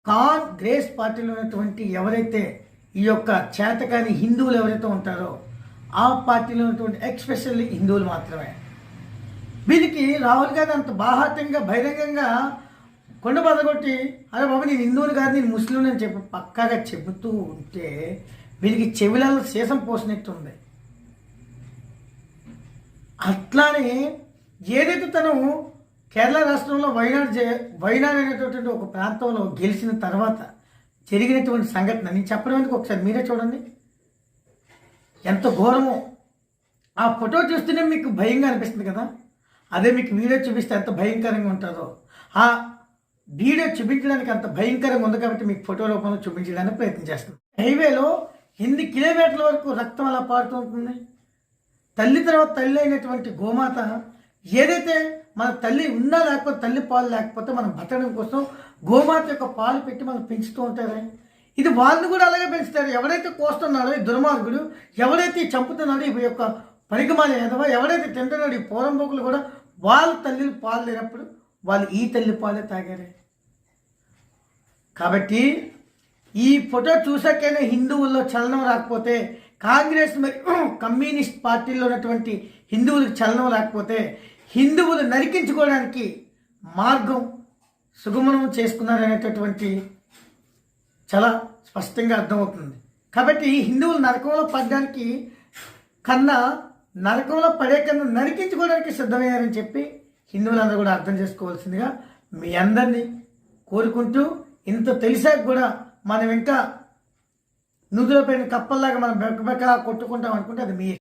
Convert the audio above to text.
కాంగ్రెస్ పార్టీలో ఉన్నటువంటి ఎవరైతే ఈ యొక్క చేతకాని హిందువులు ఎవరైతే ఉంటారో ఆ పార్టీలో ఉన్నటువంటి ఎక్స్పెషల్లీ హిందువులు మాత్రమే. వీరికి రాహుల్ గాంధీ అంత బాహాటంగా బహిరంగంగా కొండ బదగొట్టి అరే బాబు నేను హిందువులు కాదు నేను ముస్లింలు అని చెప్పి పక్కాగా చెబుతూ ఉంటే వీరికి చెవిలలో శేషం పోసినట్టుంది. అట్లానే ఏదైతే తను కేరళ రాష్ట్రంలో వైనాడ్ అనేటటువంటి ఒక ప్రాంతంలో గెలిచిన తర్వాత జరిగినటువంటి సంఘటన నేను చెప్పడం ఎందుకు ఒకసారి మీరే చూడండి ఎంత ఘోరమో. ఆ ఫోటో చూస్తేనే మీకు భయంగా అనిపిస్తుంది కదా, అదే మీకు వీడియో చూపిస్తే ఎంత భయంకరంగా ఉంటుందో. ఆ వీడియో చూపించడానికి అంత భయంకరంగా ఉంది కాబట్టి మీకు ఫోటో రూపంలో చూపించడానికి ప్రయత్నం చేస్తుంది. హైవేలో 8 కిలోమీటర్ల వరకు రక్తం అలా పారుతూ ఉంటుంది. తల్లి తర్వాత తల్లి అయినటువంటి గోమాత ఏదైతే మన తల్లి ఉన్నా లేకపోతే తల్లి పాలు లేకపోతే మనం బతకడం కోసం గోమాత యొక్క పాలు పెట్టి మనం పెంచుతూ ఉంటారే, ఇది వాళ్ళని కూడా అలాగే పెంచుతారు. ఎవరైతే కోస్తున్నాడో ఈ దుర్మార్గుడు, ఎవరైతే చంపుతున్నాడో ఈ యొక్క పరిగమాలి ఎదవా, ఎవరైతే తింటున్నాడో ఈ పోరంబోకులు కూడా వాళ్ళ తల్లి పాలు లేనప్పుడు వాళ్ళు ఈ తల్లి పాలే తాగారే. కాబట్టి ఈ ఫోటో చూసాకైనా హిందువుల్లో చలనం రాకపోతే, కాంగ్రెస్ మరి కమ్యూనిస్ట్ పార్టీలో ఉన్నటువంటి హిందువులకు చలనం రాకపోతే హిందువులు నరికించుకోవడానికి మార్గం సుగమనం చేసుకున్నారనేటటువంటి చాలా స్పష్టంగా అర్థమవుతుంది. కాబట్టి హిందువులు నరకంలో పడడానికి కన్నా నరకంలో పడే కన్నా నరికించుకోవడానికి సిద్ధమయ్యారని చెప్పి హిందువులందరూ కూడా అర్థం చేసుకోవాల్సిందిగా మీ అందరినీ కోరుకుంటూ, ఇంత తెలిసాక కూడా మనం ఇంకా నుదుల పైన కప్పల్లాగా మనం బెక్క కొట్టుకుంటాం అనుకుంటే అది మీ